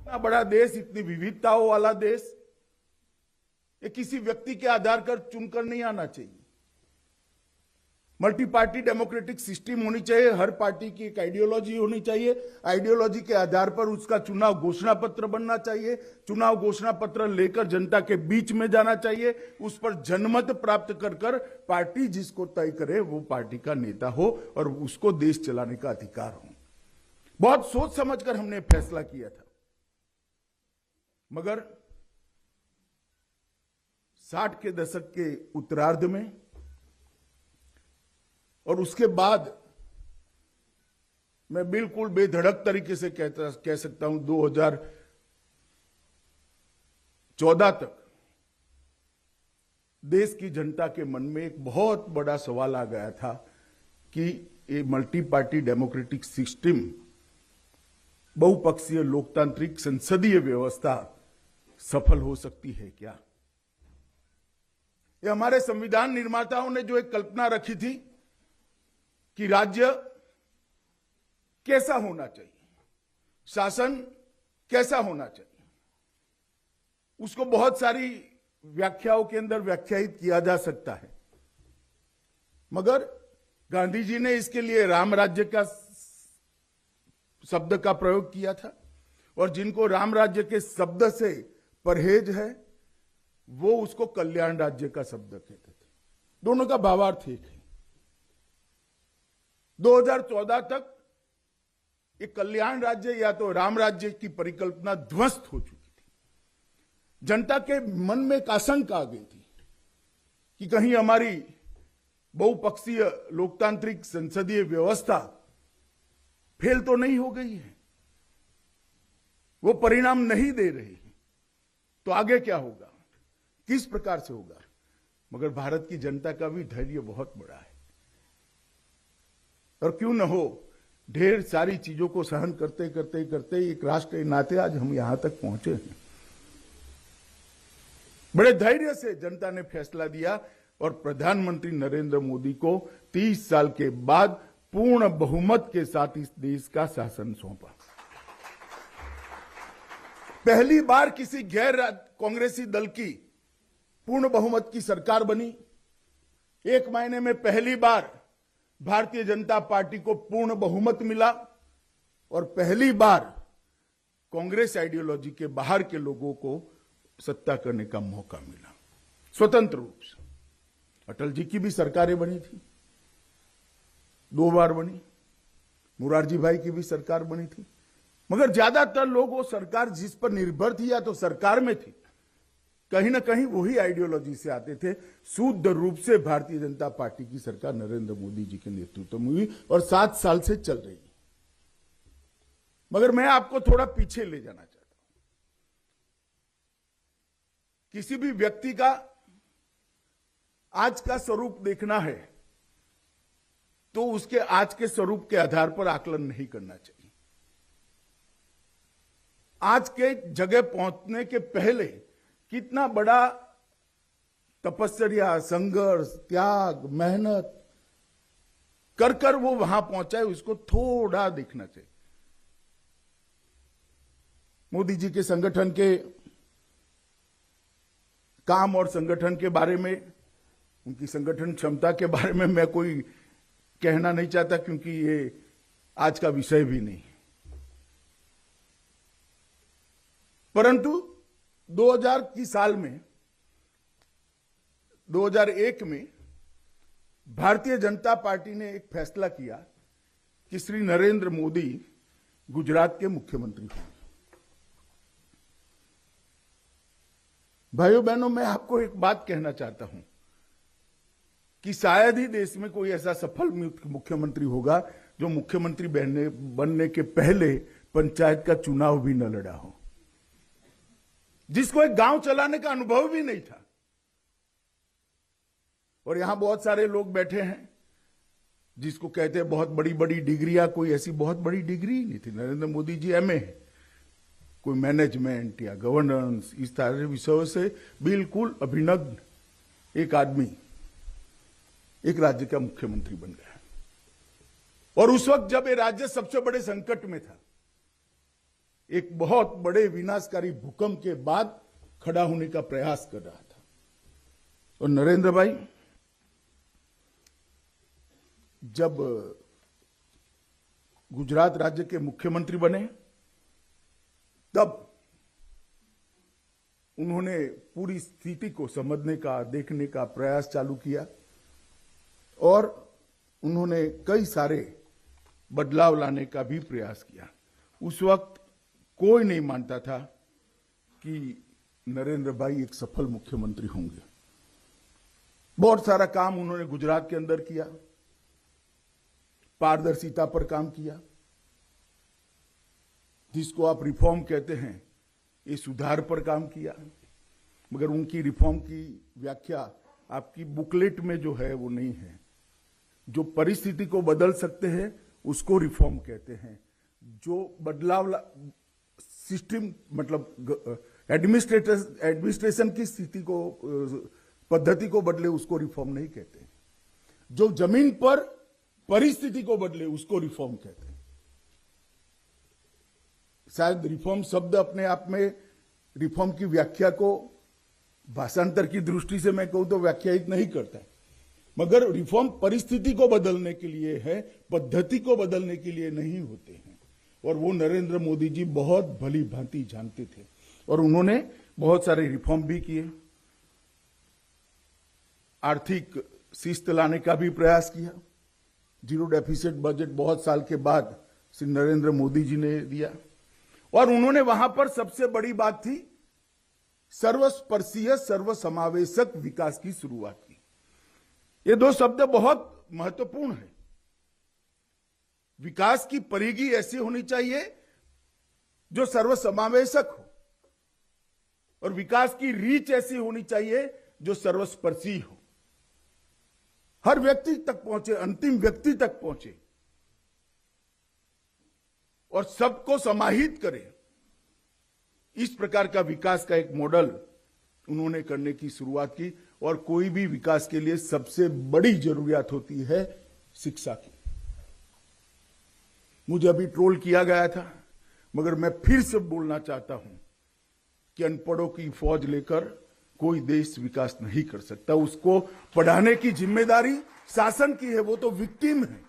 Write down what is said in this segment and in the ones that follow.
इतना बड़ा देश, इतनी विविधताओं वाला देश, ये किसी व्यक्ति के आधार पर चुनकर नहीं आना चाहिए। मल्टी पार्टी डेमोक्रेटिक सिस्टम होनी चाहिए, हर पार्टी की एक आइडियोलॉजी होनी चाहिए, आइडियोलॉजी के आधार पर उसका चुनाव घोषणा पत्र बनना चाहिए, चुनाव घोषणा पत्र लेकर जनता के बीच में जाना चाहिए, उस पर जनमत प्राप्त कर पार्टी जिसको तय करे वो पार्टी का नेता हो और उसको देश चलाने का अधिकार हो। बहुत सोच समझकर हमने फैसला किया था, मगर 60 के दशक के उत्तरार्ध में और उसके बाद मैं बिल्कुल बेधड़क तरीके से कह सकता हूं 2014 तक देश की जनता के मन में एक बहुत बड़ा सवाल आ गया था कि ये मल्टी पार्टी डेमोक्रेटिक सिस्टम, बहुपक्षीय लोकतांत्रिक संसदीय व्यवस्था सफल हो सकती है क्या। ये हमारे संविधान निर्माताओं ने जो एक कल्पना रखी थी कि राज्य कैसा होना चाहिए, शासन कैसा होना चाहिए, उसको बहुत सारी व्याख्याओं के अंदर व्याख्यायित किया जा सकता है, मगर गांधी जी ने इसके लिए राम राज्य का शब्द का प्रयोग किया था और जिनको राम राज्य के शब्द से परहेज है वो उसको कल्याण राज्य का शब्द कहते थे। दोनों का भावार्थ एक है। 2014 तक ये कल्याण राज्य या तो राम राज्य की परिकल्पना ध्वस्त हो चुकी थी। जनता के मन में एक आशंका आ गई थी कि कहीं हमारी बहुपक्षीय लोकतांत्रिक संसदीय व्यवस्था फेल तो नहीं हो गई है, वो परिणाम नहीं दे रही है, तो आगे क्या होगा, किस प्रकार से होगा। मगर भारत की जनता का भी धैर्य बहुत बड़ा है और क्यों न हो, ढेर सारी चीजों को सहन करते करते करते एक राष्ट्र के नाते आज हम यहां तक पहुंचे हैं। बड़े धैर्य से जनता ने फैसला दिया और प्रधानमंत्री नरेंद्र मोदी को 30 साल के बाद पूर्ण बहुमत के साथ इस देश का शासन सौंपा। पहली बार किसी गैर कांग्रेसी दल की पूर्ण बहुमत की सरकार बनी। एक महीने में पहली बार भारतीय जनता पार्टी को पूर्ण बहुमत मिला और पहली बार कांग्रेस आइडियोलॉजी के बाहर के लोगों को सत्ता करने का मौका मिला स्वतंत्र रूप से। अटल जी की भी सरकारें बनी थी, 2 बार बनी, मोरारजी भाई की भी सरकार बनी थी, मगर ज्यादातर लोग वो सरकार जिस पर निर्भर थी या तो सरकार में थी, कहीं ना कहीं वही आइडियोलॉजी से आते थे। शुद्ध रूप से भारतीय जनता पार्टी की सरकार नरेंद्र मोदी जी के नेतृत्व में हुई और 7 साल से चल रही है। मगर मैं आपको थोड़ा पीछे ले जाना चाहता हूं। किसी भी व्यक्ति का आज का स्वरूप देखना है तो उसके आज के स्वरूप के आधार पर आकलन नहीं करना चाहिए। आज के जगह पहुंचने के पहले कितना बड़ा तपस्या, संघर्ष, त्याग, मेहनत कर वो वहां पहुंचा है, उसको थोड़ा देखना चाहिए। मोदी जी के संगठन के काम और संगठन के बारे में, उनकी संगठन क्षमता के बारे में मैं कोई कहना नहीं चाहता क्योंकि ये आज का विषय भी नहीं। परंतु 2000 की साल में 2001 में भारतीय जनता पार्टी ने एक फैसला किया कि श्री नरेंद्र मोदी गुजरात के मुख्यमंत्री होंगे। भाइयों बहनों, मैं आपको एक बात कहना चाहता हूं कि शायद ही देश में कोई ऐसा सफल मुख्यमंत्री होगा जो मुख्यमंत्री बनने के पहले पंचायत का चुनाव भी न लड़ा हो, जिसको एक गांव चलाने का अनुभव भी नहीं था। और यहां बहुत सारे लोग बैठे हैं जिसको कहते हैं बहुत बड़ी बड़ी डिग्रियां, कोई ऐसी बहुत बड़ी डिग्री ही नहीं थी। नरेंद्र मोदी जी एमए है, कोई मैनेजमेंट या गवर्नेंस इस तरह विषयों से बिल्कुल अभिनग्न एक आदमी एक राज्य का मुख्यमंत्री बन गया। और उस वक्त जब ये राज्य सबसे बड़े संकट में था, एक बहुत बड़े विनाशकारी भूकंप के बाद खड़ा होने का प्रयास कर रहा था। और नरेंद्र भाई जब गुजरात राज्य के मुख्यमंत्री बने तब उन्होंने पूरी स्थिति को समझने का, देखने का प्रयास चालू किया और उन्होंने कई सारे बदलाव लाने का भी प्रयास किया। उस वक्त कोई नहीं मानता था कि नरेंद्र भाई एक सफल मुख्यमंत्री होंगे। बहुत सारा काम उन्होंने गुजरात के अंदर किया, पारदर्शिता पर काम किया, जिसको आप रिफॉर्म कहते हैं, ये सुधार पर काम किया। मगर उनकी रिफॉर्म की व्याख्या आपकी बुकलेट में जो है वो नहीं है। जो परिस्थिति को बदल सकते हैं उसको रिफॉर्म कहते हैं। जो बदलाव सिस्टम मतलब एडमिनिस्ट्रेशन की स्थिति को, पद्धति को बदले उसको रिफॉर्म नहीं कहते। जो जमीन पर परिस्थिति को बदले उसको रिफॉर्म कहते हैं। शायद रिफॉर्म शब्द अपने आप में रिफॉर्म की व्याख्या को भाषांतर की दृष्टि से मैं कहूं तो व्याख्यायित नहीं करता है, मगर रिफॉर्म परिस्थिति को बदलने के लिए है, पद्धति को बदलने के लिए नहीं होते हैं। और वो नरेंद्र मोदी जी बहुत भली भांति जानते थे और उन्होंने बहुत सारे रिफॉर्म भी किए। आर्थिक शिस्त लाने का भी प्रयास किया। जीरो डेफिसिट बजट बहुत साल के बाद श्री नरेंद्र मोदी जी ने दिया और उन्होंने वहां पर सबसे बड़ी बात थी सर्वस्पर्शीय सर्वसमावेशक विकास की शुरुआत की। ये दो शब्द बहुत महत्वपूर्ण है। विकास की परिधि ऐसी होनी चाहिए जो सर्वसमावेशक हो और विकास की रीच ऐसी होनी चाहिए जो सर्वस्पर्शी हो, हर व्यक्ति तक पहुंचे, अंतिम व्यक्ति तक पहुंचे और सबको समाहित करे। इस प्रकार का विकास का एक मॉडल उन्होंने करने की शुरुआत की। और कोई भी विकास के लिए सबसे बड़ी जरूरियात होती है शिक्षा की। मुझे अभी ट्रोल किया गया था, मगर मैं फिर से बोलना चाहता हूं कि अनपढ़ों की फौज लेकर कोई देश विकास नहीं कर सकता। उसको पढ़ाने की जिम्मेदारी शासन की है, वो तो विक्टिम है।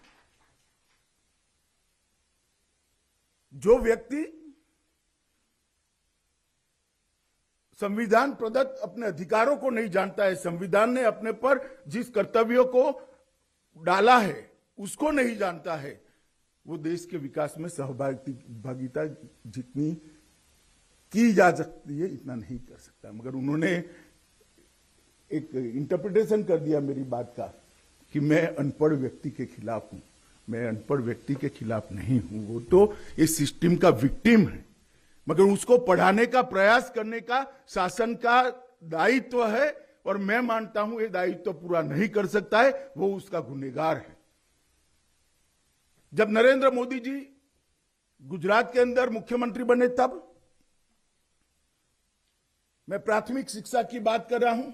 जो व्यक्ति संविधान प्रदत्त अपने अधिकारों को नहीं जानता है, संविधान ने अपने पर जिस कर्तव्यों को डाला है उसको नहीं जानता है, वो देश के विकास में सहभागिता जितनी की जा सकती है इतना नहीं कर सकता। मगर उन्होंने एक इंटरप्रिटेशन कर दिया मेरी बात का कि मैं अनपढ़ व्यक्ति के खिलाफ हूं। मैं अनपढ़ व्यक्ति के खिलाफ नहीं हूं, वो तो इस सिस्टम का विक्टिम है, मगर उसको पढ़ाने का प्रयास करने का शासन का दायित्व है और मैं मानता हूं ये दायित्व पूरा नहीं कर सकता है, वो उसका गुनहगार है। जब नरेंद्र मोदी जी गुजरात के अंदर मुख्यमंत्री बने तब मैं प्राथमिक शिक्षा की बात कर रहा हूं,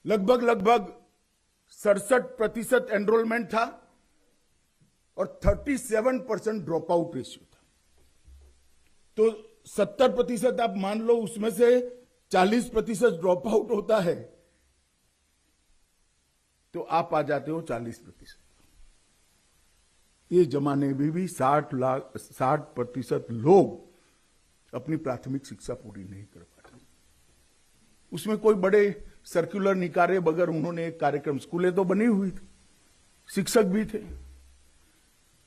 लगभग 67% एनरोलमेंट था और 37% ड्रॉप आउट रेशियो था। तो 70% आप मान लो, उसमें से 40% ड्रॉप आउट होता है तो आप आ जाते हो 40%। ये जमाने में भी 60% लोग अपनी प्राथमिक शिक्षा पूरी नहीं कर पाते। उसमें कोई बड़े सर्कुलर निकाले बगैर उन्होंने एक कार्यक्रम, स्कूलें तो बनी हुई थी, शिक्षक भी थे,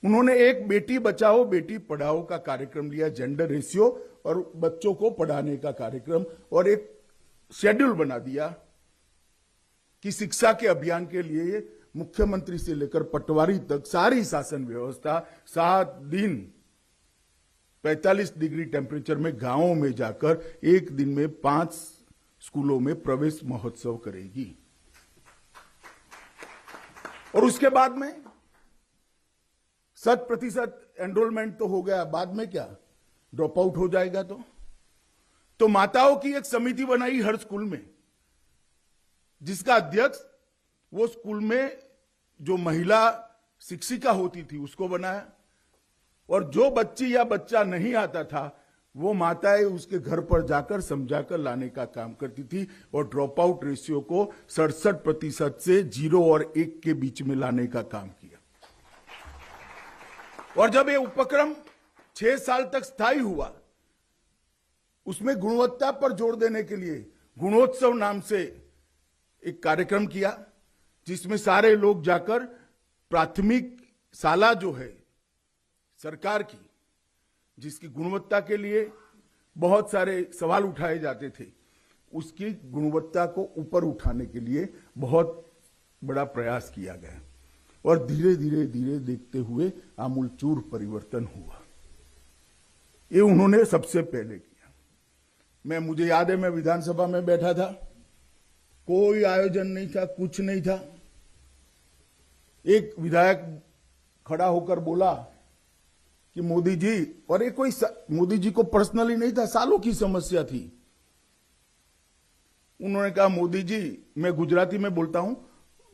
उन्होंने एक बेटी बचाओ बेटी पढ़ाओ का कार्यक्रम लिया, जेंडर रेशियो और बच्चों को पढ़ाने का कार्यक्रम, और एक शेड्यूल बना दिया कि शिक्षा के अभियान के लिए मुख्यमंत्री से लेकर पटवारी तक सारी शासन व्यवस्था 7 दिन 45 डिग्री टेम्परेचर में गांवों में जाकर एक दिन में 5 स्कूलों में प्रवेश महोत्सव करेगी। और उसके बाद में 100% एनरोलमेंट तो हो गया, बाद में क्या ड्रॉप आउट हो जाएगा। तो माताओं की एक समिति बनाई हर स्कूल में, जिसका अध्यक्ष वो स्कूल में जो महिला शिक्षिका होती थी उसको बनाया और जो बच्ची या बच्चा नहीं आता था वो माताएं उसके घर पर जाकर समझाकर लाने का काम करती थी और ड्रॉप आउट रेशियो को 67% से 0 और 1 के बीच में लाने का काम किया। और जब ये उपक्रम 6 साल तक स्थायी हुआ, उसमें गुणवत्ता पर जोर देने के लिए गुणोत्सव नाम से एक कार्यक्रम किया, जिसमें सारे लोग जाकर प्राथमिक शाला जो है सरकार की, जिसकी गुणवत्ता के लिए बहुत सारे सवाल उठाए जाते थे, उसकी गुणवत्ता को ऊपर उठाने के लिए बहुत बड़ा प्रयास किया गया और धीरे धीरे धीरे देखते हुए आमूलचूर परिवर्तन हुआ। ये उन्होंने सबसे पहले किया। मुझे याद है, मैं विधानसभा में बैठा था, कोई आयोजन नहीं था, कुछ नहीं था। एक विधायक खड़ा होकर बोला कि मोदी जी, और ये कोई मोदी जी को पर्सनली नहीं था, सालों की समस्या थी। उन्होंने कहा, मोदी जी, मैं गुजराती में बोलता हूं,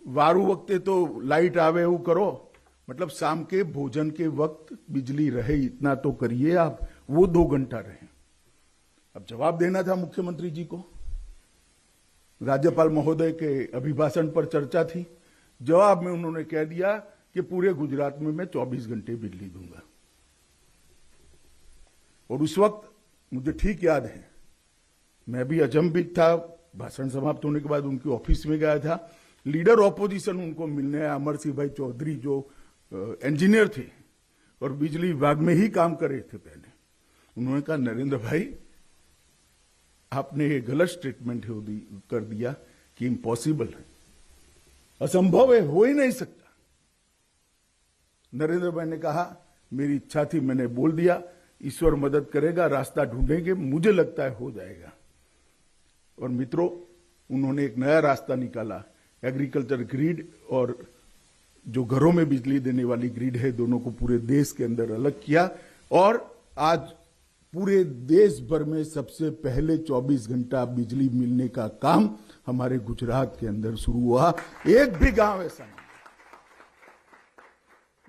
वारू वक्ते तो लाइट आवे वो करो, मतलब शाम के भोजन के वक्त बिजली रहे इतना तो करिए आप, वो 2 घंटा रहे। अब जवाब देना था मुख्यमंत्री जी को। राज्यपाल महोदय के अभिभाषण पर चर्चा थी। जवाब में उन्होंने कह दिया कि पूरे गुजरात में मैं 24 घंटे बिजली दूंगा। और उस वक्त मुझे ठीक याद है, मैं भी अचंभित था। भाषण समाप्त होने के बाद उनके ऑफिस में गया था। लीडर ऑपोजिशन उनको मिलने आया, अमर सिंह भाई चौधरी, जो इंजीनियर थे और बिजली विभाग में ही काम कर रहे थे पहले। उन्होंने कहा, नरेंद्र भाई, आपने ये गलत स्टेटमेंट कर दिया कि इम्पॉसिबल है, असंभव है, हो ही नहीं सकता। नरेंद्र भाई ने कहा, मेरी इच्छा थी, मैंने बोल दिया, ईश्वर मदद करेगा, रास्ता ढूंढेंगे, मुझे लगता है हो जाएगा। और मित्रों, उन्होंने एक नया रास्ता निकाला। एग्रीकल्चर ग्रिड और जो घरों में बिजली देने वाली ग्रिड है, दोनों को पूरे देश के अंदर अलग किया और आज पूरे देश भर में सबसे पहले 24 घंटा बिजली मिलने का काम हमारे गुजरात के अंदर शुरू हुआ। एक भी गांव ऐसा नहीं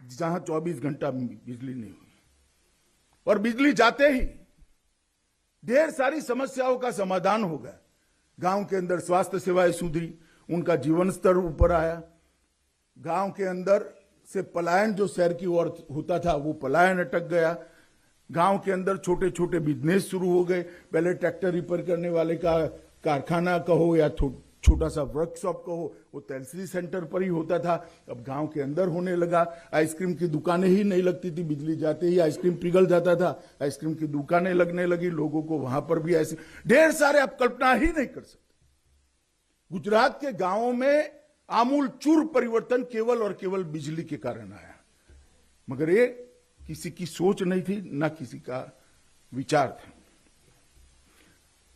जहां 24 घंटा बिजली नहीं हुई। और बिजली जाते ही ढेर सारी समस्याओं का समाधान हो गया। गांव के अंदर स्वास्थ्य सेवाएं सुधरी, उनका जीवन स्तर ऊपर आया। गांव के अंदर से पलायन जो शहर की ओर होता था, वो पलायन अटक गया। गांव के अंदर छोटे छोटे बिजनेस शुरू हो गए। पहले ट्रैक्टर रिपेयर करने वाले का कारखाना कहो या छोटा सा वर्कशॉप कहो, वो तहसील सेंटर पर ही होता था। अब गांव के अंदर होने लगा। आइसक्रीम की दुकानें ही नहीं लगती थी, बिजली जाते ही आइसक्रीम पिघल जाता था। आइसक्रीम की दुकानें लगने लगी, लोगों को वहां पर भी ऐसे ढेर सारे, आप कल्पना ही नहीं कर सकते। गुजरात के गांवों में आमूल चूर परिवर्तन केवल और केवल बिजली के कारण आया। मगर ये किसी की सोच नहीं थी, ना किसी का विचार था।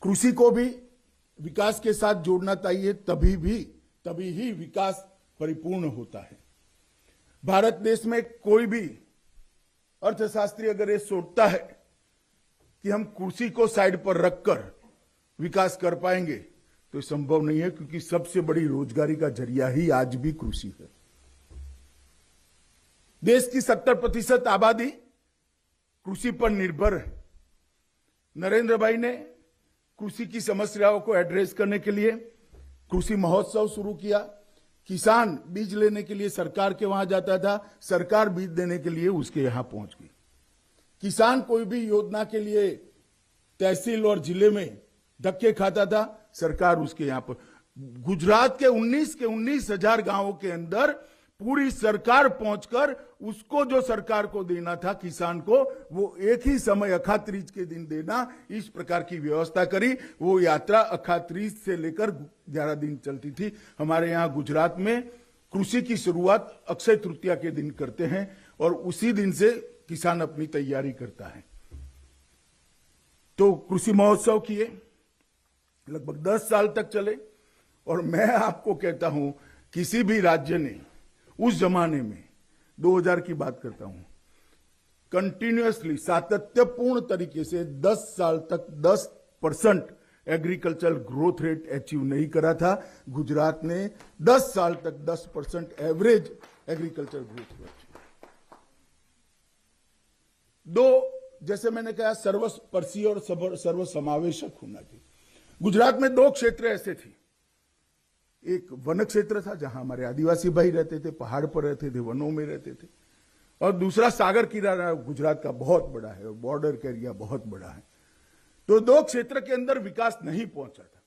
कृषि को भी विकास के साथ जोड़ना चाहिए, तभी ही विकास परिपूर्ण होता है। भारत देश में कोई भी अर्थशास्त्री अगर ये सोचता है कि हम कृषि को साइड पर रखकर विकास कर पाएंगे, तो ये संभव नहीं है, क्योंकि सबसे बड़ी रोजगारी का जरिया ही आज भी कृषि है। देश की 70% आबादी कृषि पर निर्भर है। नरेंद्र भाई ने कृषि की समस्याओं को एड्रेस करने के लिए कृषि महोत्सव शुरू किया। किसान बीज लेने के लिए सरकार के वहां जाता था, सरकार बीज देने के लिए उसके यहां पहुंच गई। किसान कोई भी योजना के लिए तहसील और जिले में धक्के खाता था, सरकार उसके यहां पर। गुजरात के 19,000 गांवों के अंदर पूरी सरकार पहुंचकर उसको जो सरकार को देना था किसान को, वो एक ही समय अखात्रीज के दिन देना, इस प्रकार की व्यवस्था करी। वो यात्रा अखात्रीज से लेकर 11 दिन चलती थी। हमारे यहां गुजरात में कृषि की शुरुआत अक्षय तृतीया के दिन करते हैं और उसी दिन से किसान अपनी तैयारी करता है। तो कृषि महोत्सव किए, लगभग 10 साल तक चले। और मैं आपको कहता हूं, किसी भी राज्य ने उस जमाने में, 2000 की बात करता हूं, कंटिन्यूअसली सातत्यपूर्ण तरीके से 10 साल तक 10% एग्रीकल्चर ग्रोथ रेट अचीव नहीं करा था। गुजरात ने 10 साल तक 10% एवरेज एग्रीकल्चर ग्रोथ रेट। दो, जैसे मैंने कहा, सर्वस्पर्शी और सर्वसमावेशक होना चाहिए। गुजरात में दो क्षेत्र ऐसे थे, एक वन क्षेत्र था जहां हमारे आदिवासी भाई रहते थे, पहाड़ पर रहते थे, वनों में रहते थे, और दूसरा सागर किनारा गुजरात का बहुत बड़ा है और बॉर्डर का एरिया बहुत बड़ा है। तो दो क्षेत्र के अंदर विकास नहीं पहुंचा था।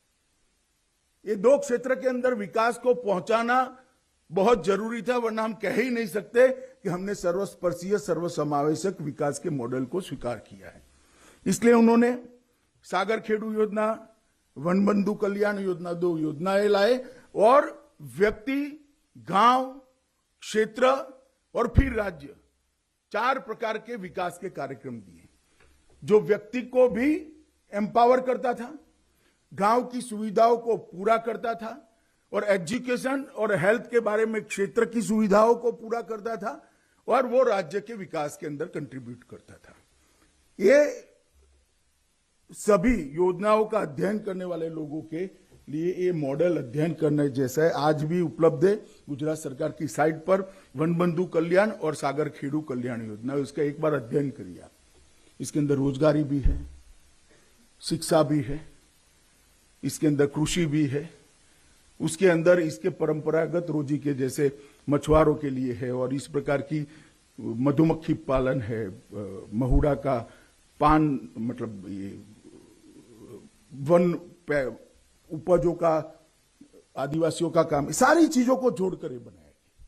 ये दो क्षेत्र के अंदर विकास को पहुंचाना बहुत जरूरी था, वरना हम कह ही नहीं सकते कि हमने सर्वस्पर्शीय सर्वसमावेशक विकास के मॉडल को स्वीकार किया है। इसलिए उन्होंने सागर खेडू योजना, वन बंधु कल्याण योजना, दो योजनाएं लाए और व्यक्ति, गांव, क्षेत्र और फिर राज्य, चार प्रकार के विकास के कार्यक्रम दिए, जो व्यक्ति को भी एम्पावर करता था, गांव की सुविधाओं को पूरा करता था, और एजुकेशन और हेल्थ के बारे में क्षेत्र की सुविधाओं को पूरा करता था, और वो राज्य के विकास के अंदर कंट्रीब्यूट करता था। ये सभी योजनाओं का अध्ययन करने वाले लोगों के लिए ये मॉडल अध्ययन करने जैसा है। आज भी उपलब्ध है गुजरात सरकार की साइट पर, वन बंधु कल्याण और सागर खेडू कल्याण योजना, उसका एक बार अध्ययन करिए आप। इसके अंदर रोजगारी भी है, शिक्षा भी है, इसके अंदर कृषि भी है, उसके अंदर इसके परंपरागत रोजी के जैसे मछुआरों के लिए है, और इस प्रकार की मधुमक्खी पालन है, महुड़ा का पान, मतलब ये वन उपजों का, आदिवासियों का काम, सारी चीजों को जोड़कर ये बनाया गया।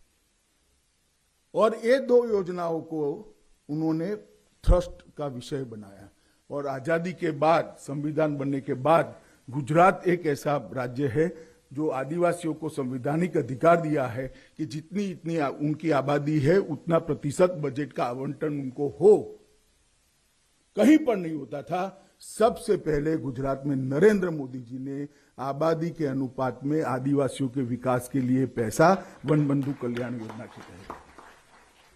और ये दो योजनाओं को उन्होंने ट्रस्ट का विषय बनाया। और आजादी के बाद, संविधान बनने के बाद, गुजरात एक ऐसा राज्य है जो आदिवासियों को संवैधानिक अधिकार दिया है कि जितनी इतनी उनकी आबादी है उतना प्रतिशत बजट का आवंटन उनको हो। कहीं पर नहीं होता था। सबसे पहले गुजरात में नरेंद्र मोदी जी ने आबादी के अनुपात में आदिवासियों के विकास के लिए पैसा वन बंधु कल्याण योजना के तहत,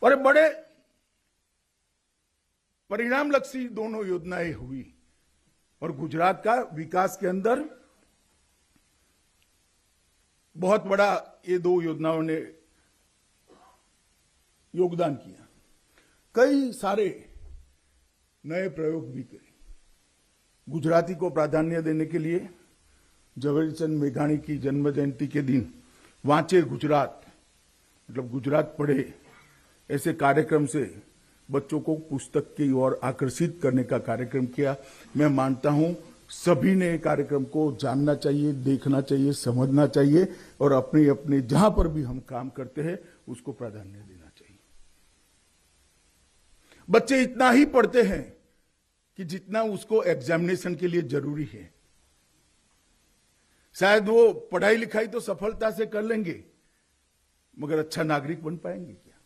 और बड़े परिणामलक्षी दोनों योजनाएं हुई, और गुजरात का विकास के अंदर बहुत बड़ा ये दो योजनाओं ने योगदान किया। कई सारे नए प्रयोग भी करे। गुजराती को प्राधान्य देने के लिए झवेरचंद मेघाणी की जन्म जयंती के दिन वांचे गुजरात, मतलब गुजरात पढ़े, ऐसे कार्यक्रम से बच्चों को पुस्तक की ओर आकर्षित करने का कार्यक्रम किया। मैं मानता हूं सभी ने कार्यक्रम को जानना चाहिए, देखना चाहिए, समझना चाहिए, और अपने अपने जहां पर भी हम काम करते हैं उसको प्राधान्य देना चाहिए। बच्चे इतना ही पढ़ते हैं कि जितना उसको एग्जामिनेशन के लिए जरूरी है। शायद वो पढ़ाई लिखाई तो सफलता से कर लेंगे, मगर अच्छा नागरिक बन पाएंगे क्या?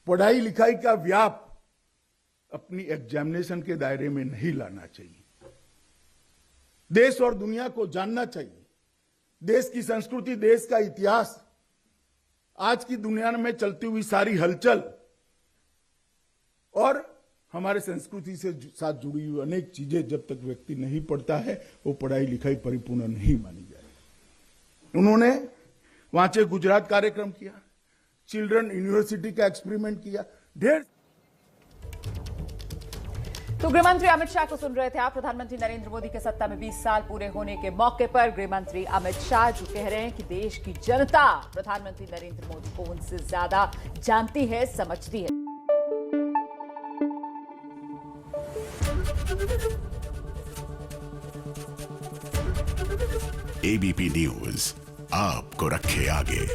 पढ़ाई लिखाई का व्याप अपनी एग्जामिनेशन के दायरे में नहीं लाना चाहिए। देश और दुनिया को जानना चाहिए, देश की संस्कृति, देश का इतिहास, आज की दुनिया में चलती हुई सारी हलचल और हमारे संस्कृति से साथ जुड़ी हुई अनेक चीजें जब तक व्यक्ति नहीं पढ़ता है वो पढ़ाई लिखाई परिपूर्ण नहीं मानी जाएगी। उन्होंने वांचे गुजरात कार्यक्रम किया, चिल्ड्रन यूनिवर्सिटी का एक्सपेरिमेंट किया, ढेर। तो गृहमंत्री अमित शाह को सुन रहे थे आप। प्रधानमंत्री नरेंद्र मोदी के सत्ता में 20 साल पूरे होने के मौके पर गृहमंत्री अमित शाह जो कह रहे हैं कि देश की जनता प्रधानमंत्री नरेंद्र मोदी को उनसे ज्यादा जानती है, समझती है। एबीपी न्यूज आपको रखे आगे।